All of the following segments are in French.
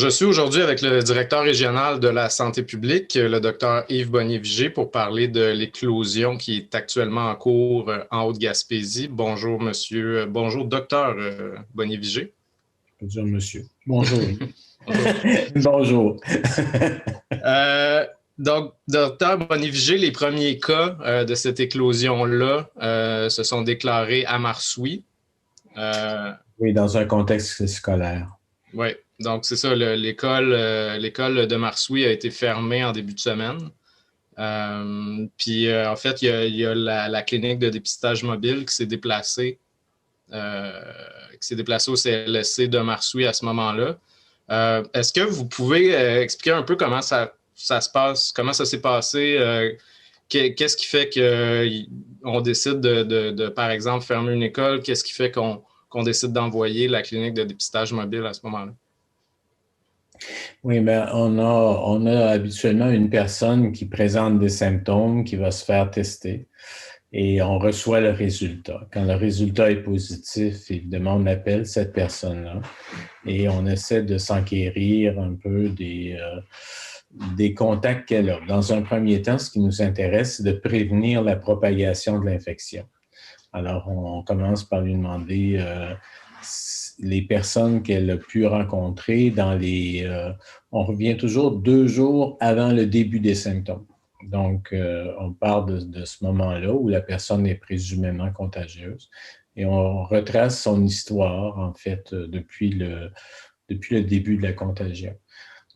Je suis aujourd'hui avec le directeur régional de la santé publique, le docteur Yves Bonnier-Vigé, pour parler de l'éclosion qui est actuellement en cours en Haute-Gaspésie. Bonjour, monsieur. Bonjour, docteur Bonnier-Vigé. Je peux dire monsieur. Bonjour. Bonjour. Bonjour. Euh, donc, docteur Bonnier-Vigé, les premiers cas de cette éclosion-là se sont déclarés à Marsoui. Oui, dans un contexte scolaire. Oui, donc c'est ça, l'école de Marsoui a été fermée en début de semaine. Puis en fait, il y a la clinique de dépistage mobile euh, qui s'est déplacée au CLSC de Marsoui à ce moment-là. Est-ce que vous pouvez expliquer un peu comment ça se passe, comment ça s'est passé? Qu'est-ce qui fait qu'on décide par exemple, fermer une école? Qu'est-ce qui fait qu'on décide d'envoyer la clinique de dépistage mobile à ce moment-là? Oui, mais on a habituellement une personne qui présente des symptômes qui va se faire tester et on reçoit le résultat. Quand le résultat est positif, évidemment, on appelle cette personne-là et on essaie de s'enquérir un peu des contacts qu'elle a. Dans un premier temps, ce qui nous intéresse, c'est de prévenir la propagation de l'infection. Alors, on commence par lui demander les personnes qu'elle a pu rencontrer on revient toujours 2 jours avant le début des symptômes. Donc, on part de ce moment-là où la personne est présumément contagieuse et on retrace son histoire, en fait, depuis le début de la contagion.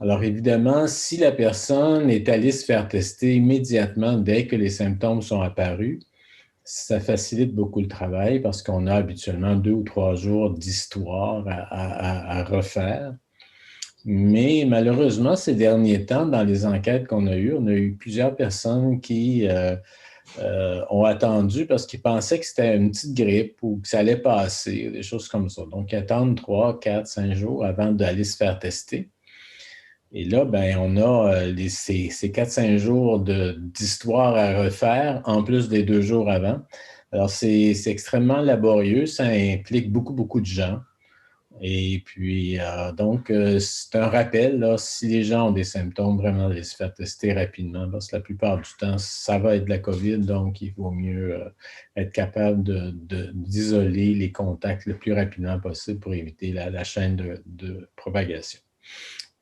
Alors, évidemment, si la personne est allée se faire tester immédiatement dès que les symptômes sont apparus, ça facilite beaucoup le travail parce qu'on a habituellement 2 ou 3 jours d'histoire à refaire. Mais malheureusement, ces derniers temps, dans les enquêtes qu'on a eues, on a eu plusieurs personnes qui ont attendu parce qu'ils pensaient que c'était une petite grippe ou que ça allait passer, des choses comme ça. Donc, ils attendent 3, 4, 5 jours avant d'aller se faire tester. Et là, ben, on a ces 4-5 jours d'histoire à refaire, en plus des 2 jours avant. Alors, c'est extrêmement laborieux, ça implique beaucoup, beaucoup de gens. Et puis, donc, c'est un rappel, là, si les gens ont des symptômes, vraiment, de se faire tester rapidement, parce que la plupart du temps, ça va être de la COVID, donc il vaut mieux être capable d'isoler les contacts le plus rapidement possible pour éviter la chaîne de propagation.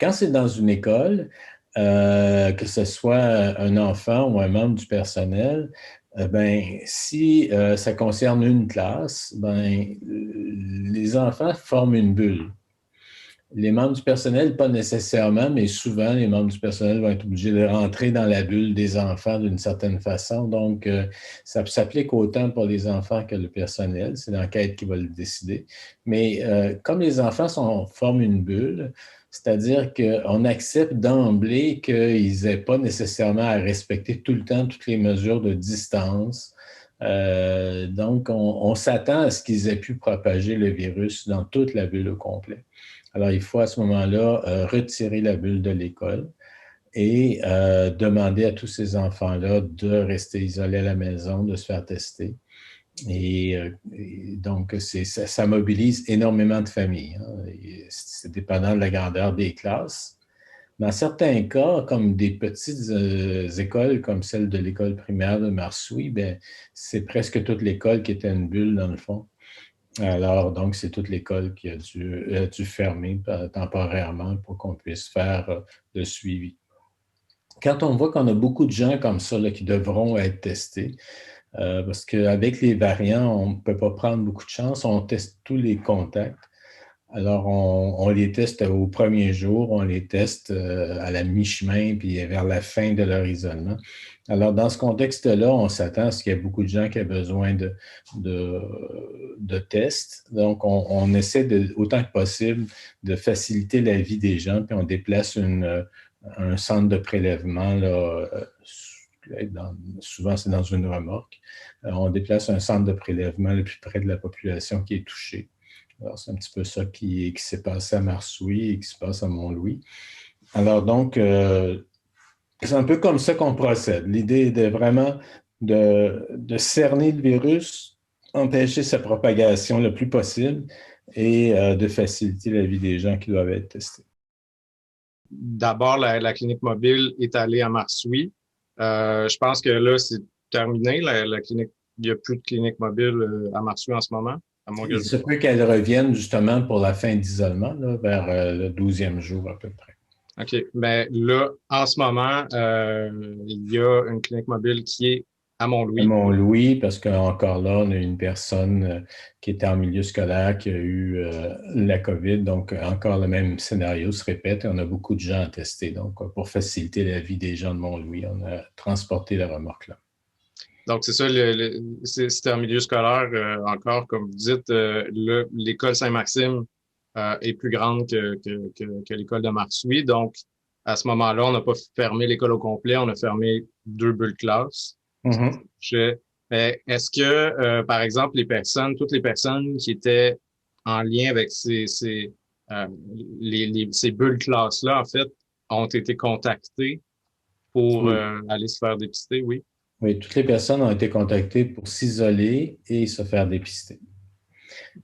Quand c'est dans une école, que ce soit un enfant ou un membre du personnel, ben, si ça concerne une classe, ben, les enfants forment une bulle. Les membres du personnel, pas nécessairement, mais souvent, les membres du personnel vont être obligés de rentrer dans la bulle des enfants d'une certaine façon. Donc, ça s'applique autant pour les enfants que le personnel. C'est l'enquête qui va le décider. Mais comme les enfants forment une bulle, c'est-à-dire qu'on accepte d'emblée qu'ils n'aient pas nécessairement à respecter tout le temps toutes les mesures de distance. Donc, on s'attend à ce qu'ils aient pu propager le virus dans toute la bulle au complet. Alors, il faut à ce moment-là retirer la bulle de l'école et demander à tous ces enfants-là de rester isolés à la maison, de se faire tester. Et donc, ça mobilise énormément de familles. Hein. C'est dépendant de la grandeur des classes. Dans certains cas, comme des petites écoles, comme celle de l'école primaire de Marsoui, ben, c'est presque toute l'école qui était une bulle, dans le fond. Alors, donc, c'est toute l'école qui a dû fermer temporairement pour qu'on puisse faire le suivi. Quand on voit qu'on a beaucoup de gens comme ça là, qui devront être testés, parce qu'avec les variants, on ne peut pas prendre beaucoup de chance, on teste tous les contacts. Alors, on les teste au premier jour, on les teste à la mi-chemin, puis vers la fin de leur isolement. Alors, dans ce contexte-là, on s'attend à ce qu'il y ait beaucoup de gens qui aient besoin de tests. Donc, on essaie autant que possible de faciliter la vie des gens, puis on déplace un centre de prélèvement, là, souvent c'est dans une remorque. On déplace un centre de prélèvement le plus près de la population qui est touchée. Alors, c'est un petit peu ça qui s'est passé à Marsoui et qui se passe à Mont-Louis. Alors, donc, c'est un peu comme ça qu'on procède. L'idée est vraiment de cerner le virus, empêcher sa propagation le plus possible et de faciliter la vie des gens qui doivent être testés. d'abord, la clinique mobile est allée à Marsoui. Je pense que là, c'est terminé. La clinique, il n'y a plus de clinique mobile à Marsoui en ce moment, à moins que Il je... se peut qu'elle revienne justement pour la fin d'isolement, là, vers le 12e jour à peu près. OK. Mais là, en ce moment, il y a une clinique mobile qui est à Mont-Louis. Mont-Louis, parce qu'encore là, on a une personne qui était en milieu scolaire qui a eu la COVID. Donc, encore le même scénario se répète et on a beaucoup de gens à tester. Donc, pour faciliter la vie des gens de Mont-Louis, on a transporté la remorque là. Donc, c'est ça, c'est en milieu scolaire encore, comme vous dites, l'école Saint-Maxime est plus grande que l'école de Marsoui. Donc, à ce moment-là, on n'a pas fermé l'école au complet, on a fermé 2 bulles classes. Mhm. Mais est-ce que, par exemple, toutes les personnes qui étaient en lien avec euh, ces bulles classes-là, en fait, ont été contactées pour Oui. aller se faire dépister, oui? Oui, toutes les personnes ont été contactées pour s'isoler et se faire dépister.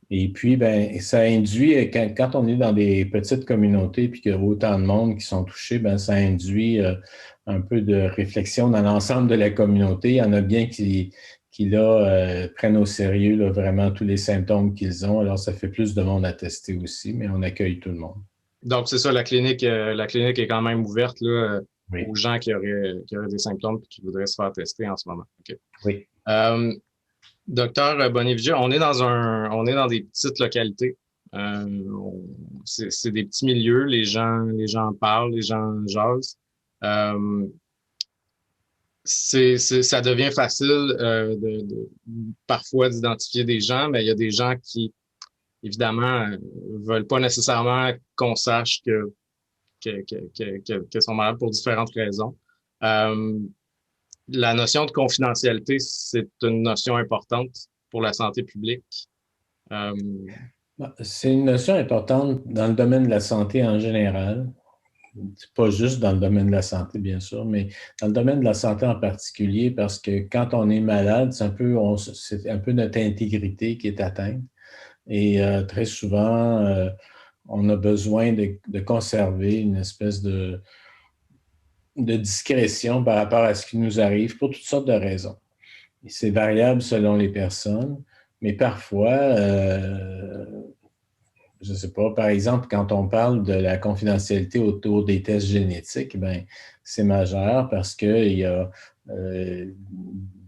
Et puis, ben, ça induit, quand on est dans des petites communautés puis qu'il y a autant de monde qui sont touchés, ben, ça induit un peu de réflexion dans l'ensemble de la communauté. Il y en a bien qui là, prennent au sérieux là, vraiment tous les symptômes qu'ils ont. Alors, ça fait plus de monde à tester aussi, mais on accueille tout le monde. Donc, c'est ça, la clinique est quand même ouverte là, aux Oui, gens qui auraient des symptômes et qui voudraient se faire tester en ce moment. OK. oui. Euh, Docteur Bonivigia, on est dans des petites localités. C'est des petits milieux, les gens parlent, les gens jasent. Euh, ça devient facile parfois d'identifier des gens, mais il y a des gens qui, évidemment, veulent pas nécessairement qu'on sache que sont malades pour différentes raisons. Euh, la notion de confidentialité, c'est une notion importante pour la santé publique. Euh, C'est une notion importante dans le domaine de la santé en général. Pas juste dans le domaine de la santé, bien sûr, mais dans le domaine de la santé en particulier, parce que quand on est malade, c'est un peu notre intégrité qui est atteinte. Et très souvent, on a besoin de conserver une espèce de discrétion par rapport à ce qui nous arrive pour toutes sortes de raisons. Et c'est variable selon les personnes, mais parfois, je ne sais pas, par exemple, quand on parle de la confidentialité autour des tests génétiques, ben, c'est majeur parce qu'il y a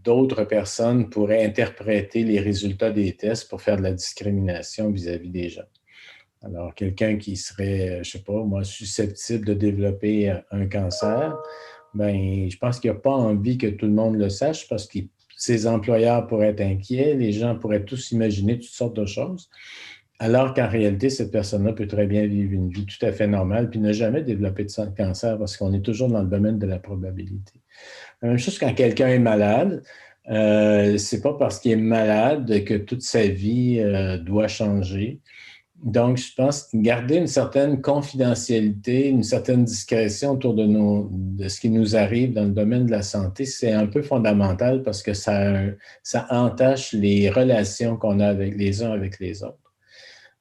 d'autres personnes pourraient interpréter les résultats des tests pour faire de la discrimination vis-à-vis des gens. Alors, quelqu'un qui serait, je ne sais pas, moi, susceptible de développer un cancer, ben, je pense qu'il n'y a pas envie que tout le monde le sache parce que ses employeurs pourraient être inquiets, les gens pourraient tous imaginer toutes sortes de choses. Alors qu'en réalité, cette personne-là peut très bien vivre une vie tout à fait normale puis ne jamais développer de cancer parce qu'on est toujours dans le domaine de la probabilité. La même chose quand quelqu'un est malade, c'est pas parce qu'il est malade que toute sa vie doit changer. Donc, je pense que garder une certaine confidentialité, une certaine discrétion autour de ce qui nous arrive dans le domaine de la santé, c'est un peu fondamental parce que ça entache les relations qu'on a avec les uns avec les autres.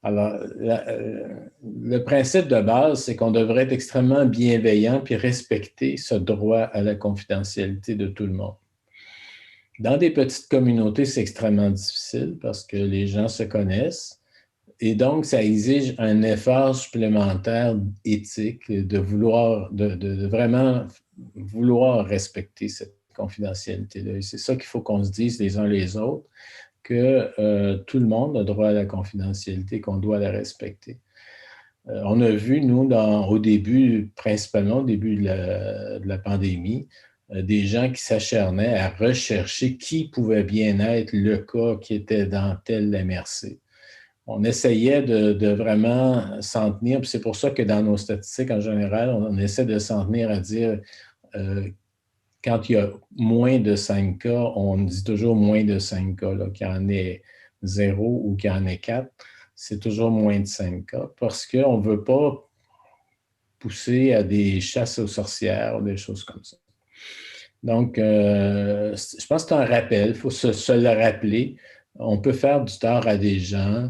Alors, le principe de base, c'est qu'on devrait être extrêmement bienveillant puis respecter ce droit à la confidentialité de tout le monde. Dans des petites communautés, c'est extrêmement difficile parce que les gens se connaissent et donc ça exige un effort supplémentaire éthique de vraiment vouloir respecter cette confidentialité-là. Et c'est ça qu'il faut qu'on se dise les uns les autres que tout le monde a droit à la confidentialité, qu'on doit la respecter. On a vu, nous, au début, principalement au début de la pandémie, des gens qui s'acharnaient à rechercher qui pouvait bien être le cas qui était dans telle MRC. On essayait de vraiment s'en tenir, puis c'est pour ça que dans nos statistiques en général, on essaie de s'en tenir à dire quand il y a moins de 5 cas, on dit toujours moins de 5 cas, qu'il y en ait 0 ou qu'il y en ait 4. C'est toujours moins de 5 cas parce qu'on ne veut pas pousser à des chasses aux sorcières ou des choses comme ça. Donc, je pense que c'est un rappel, il faut se le rappeler. On peut faire du tort à des gens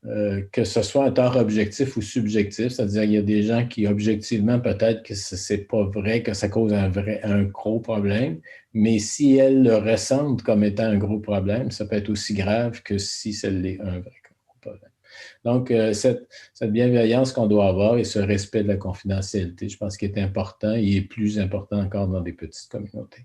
que ce soit un tort objectif ou subjectif, c'est-à-dire qu'il y a des gens qui, objectivement, peut-être que c'est pas vrai, que ça cause un gros problème, mais si elles le ressentent comme étant un gros problème, ça peut être aussi grave que si c'est un vrai gros problème. Donc, cette bienveillance qu'on doit avoir et ce respect de la confidentialité, je pense qu'il est important et est plus important encore dans des petites communautés.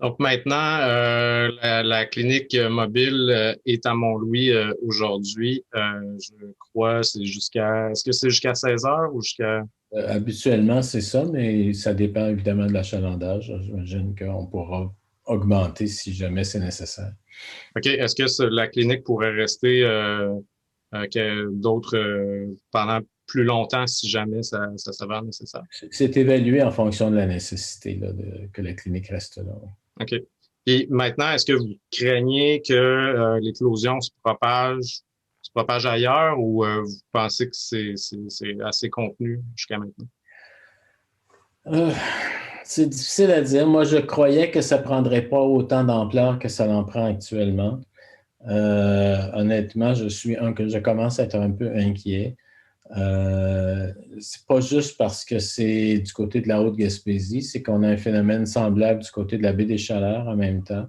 Donc maintenant, la clinique mobile est à Mont-Louis aujourd'hui. Je crois est-ce que c'est jusqu'à 16 heures ou jusqu'à... Habituellement, c'est ça, mais ça dépend évidemment de l'achalandage. J'imagine qu'on pourra augmenter si jamais c'est nécessaire. OK. Est-ce que la clinique pourrait rester pendant plus longtemps si jamais ça s'avère nécessaire? C'est évalué en fonction de la nécessité là, que la clinique reste là. OK. Et maintenant, est-ce que vous craignez que l'éclosion se propage ailleurs ou vous pensez que c'est assez contenu jusqu'à maintenant? Euh, c'est difficile à dire. Moi, je croyais que ça ne prendrait pas autant d'ampleur que ça en prend actuellement. Honnêtement, je commence à être un peu inquiet. C'est pas juste parce que c'est du côté de la Haute-Gaspésie, c'est qu'on a un phénomène semblable du côté de la baie des Chaleurs en même temps.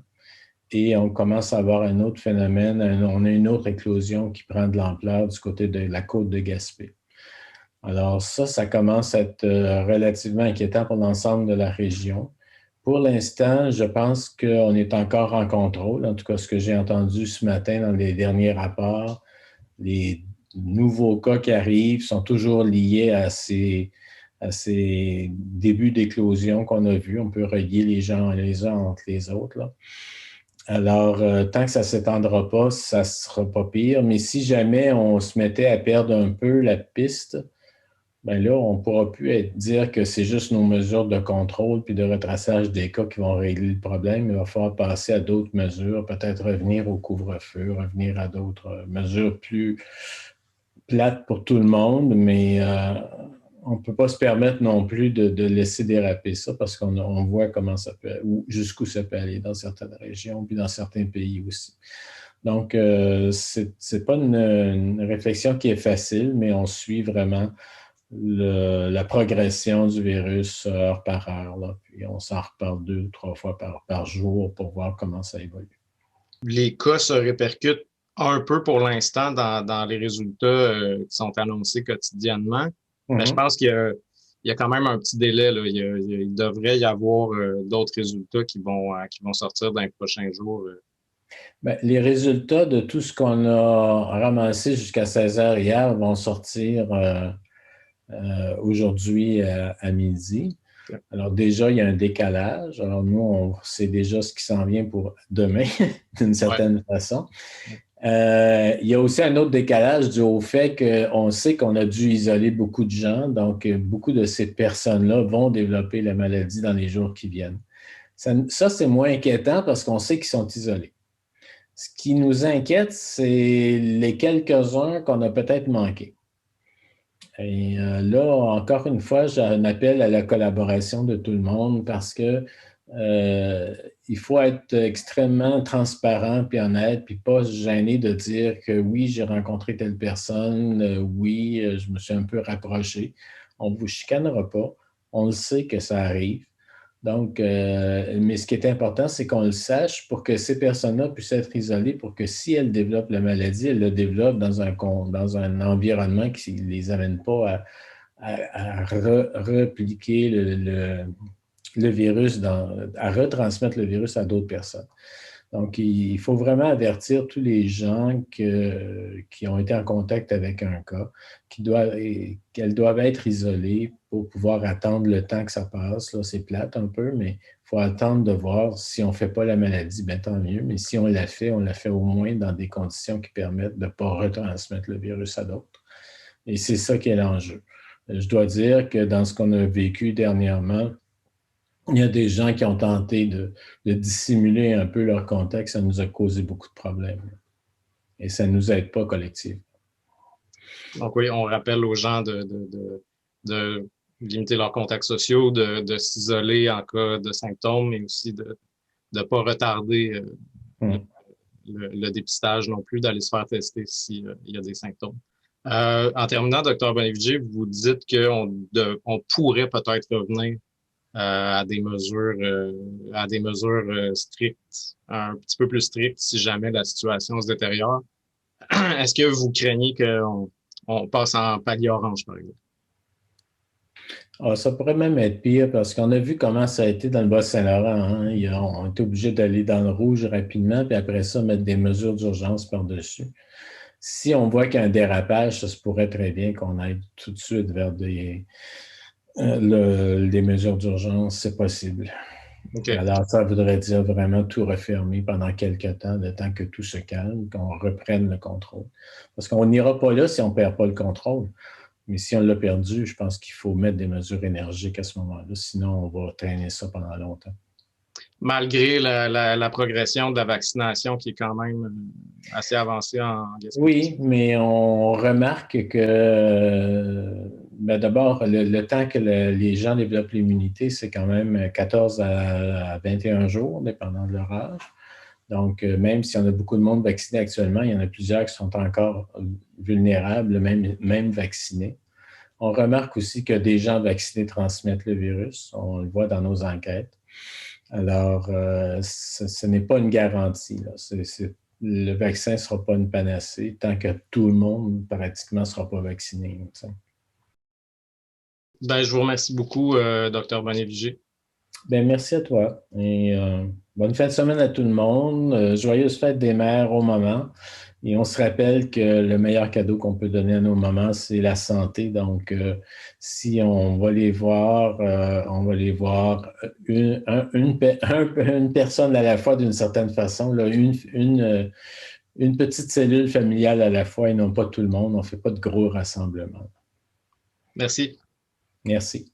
Et on commence à avoir un autre phénomène, on a une autre éclosion qui prend de l'ampleur du côté de la côte de Gaspé. Alors ça commence à être relativement inquiétant pour l'ensemble de la région. Pour l'instant, je pense qu'on est encore en contrôle. En tout cas, ce que j'ai entendu ce matin dans les derniers rapports, les nouveaux cas qui arrivent sont toujours liés à ces débuts d'éclosion qu'on a vus. On peut relier les gens les uns entre les autres, là. Alors, tant que ça ne s'étendra pas, ça ne sera pas pire. Mais si jamais on se mettait à perdre un peu la piste, ben là, on ne pourra plus dire que c'est juste nos mesures de contrôle puis de retraçage des cas qui vont régler le problème. Il va falloir passer à d'autres mesures, peut-être revenir au couvre-feu, revenir à d'autres mesures plus plates pour tout le monde, mais on ne peut pas se permettre non plus de laisser déraper ça parce qu'on voit comment ça peut, ou jusqu'où ça peut aller dans certaines régions, puis dans certains pays aussi. Donc, c'est pas une réflexion qui est facile, mais on suit vraiment la progression du virus heure par heure, là, puis on s'en reparle 2 ou 3 fois par jour pour voir comment ça évolue. Les cas se répercutent un peu pour l'instant dans les résultats qui sont annoncés quotidiennement. Mais je pense qu'il y a quand même un petit délai, là. Il devrait y avoir d'autres résultats qui vont sortir dans les prochains jours. Bien, les résultats de tout ce qu'on a ramassé jusqu'à 16 heures hier vont sortir aujourd'hui à midi. Alors déjà, il y a un décalage. Alors nous, on sait déjà ce qui s'en vient pour demain, d'une certaine façon. Il y a aussi un autre décalage dû au fait qu'on sait qu'on a dû isoler beaucoup de gens. Donc, beaucoup de ces personnes-là vont développer la maladie dans les jours qui viennent. Ça c'est moins inquiétant parce qu'on sait qu'ils sont isolés. Ce qui nous inquiète, c'est les quelques-uns qu'on a peut-être manqués. Et là, encore une fois, j'ai un appel à la collaboration de tout le monde parce que il faut être extrêmement transparent puis honnête, puis pas se gêner de dire que oui, j'ai rencontré telle personne, oui, je me suis un peu rapproché. On ne vous chicanera pas. On le sait que ça arrive. Donc, mais ce qui est important, c'est qu'on le sache pour que ces personnes-là puissent être isolées, pour que si elles développent la maladie, elles le développent dans un environnement qui ne les amène pas à repliquer le virus, à retransmettre le virus à d'autres personnes. Donc, il faut vraiment avertir tous les gens qui ont été en contact avec un cas, qu'elles doivent être isolées pour pouvoir attendre le temps que ça passe. Là, c'est plate un peu, mais il faut attendre de voir si on ne fait pas la maladie, bien tant mieux. Mais si on la fait au moins dans des conditions qui permettent de ne pas retransmettre le virus à d'autres. Et c'est ça qui est l'enjeu. Je dois dire que dans ce qu'on a vécu dernièrement, il y a des gens qui ont tenté de dissimuler un peu leur contact. Ça nous a causé beaucoup de problèmes. Et ça ne nous aide pas collectivement. Donc oui, on rappelle aux gens de limiter leurs contacts sociaux, de s'isoler en cas de symptômes, mais aussi de ne pas retarder le dépistage non plus, d'aller se faire tester s'il y a des symptômes. En terminant, Dr. Bonnevigier, vous dites on pourrait peut-être revenir à des mesures strictes, un petit peu plus strictes si jamais la situation se détériore. Est-ce que vous craignez qu'on passe en palier orange, par exemple? Ah, ça pourrait même être pire parce qu'on a vu comment ça a été dans le Bas-Saint-Laurent. Hein. On était obligé d'aller dans le rouge rapidement, puis après ça, mettre des mesures d'urgence par-dessus. Si on voit qu'il y a un dérapage, ça se pourrait très bien qu'on aille tout de suite vers des mesures d'urgence, c'est possible. Okay. Alors, ça voudrait dire vraiment tout refermer pendant quelques temps, le temps que tout se calme, qu'on reprenne le contrôle. Parce qu'on n'ira pas là si on ne perd pas le contrôle. Mais si on l'a perdu, je pense qu'il faut mettre des mesures énergiques à ce moment-là. Sinon, on va traîner ça pendant longtemps. Malgré la progression de la vaccination qui est quand même assez avancée en Gaspésie. Oui, mais on remarque que d'abord, le temps que les gens développent l'immunité, c'est quand même 14 à 21 jours, dépendant de leur âge. Donc, même si on a beaucoup de monde vacciné actuellement, il y en a plusieurs qui sont encore vulnérables, même vaccinés. On remarque aussi que des gens vaccinés transmettent le virus. On le voit dans nos enquêtes. Alors, ce n'est pas une garantie. Là. Le vaccin ne sera pas une panacée tant que tout le monde, pratiquement, ne sera pas vacciné. Ben, je vous remercie beaucoup, Dr. Bonnevigier. Ben, merci à toi. Et bonne fin de semaine à tout le monde. Joyeuse fête des mères au moment. Et on se rappelle que le meilleur cadeau qu'on peut donner à nos mamans, c'est la santé. Donc, si on va les voir, une personne à la fois d'une certaine façon, là, une petite cellule familiale à la fois et non pas tout le monde. On ne fait pas de gros rassemblements. Merci. Merci.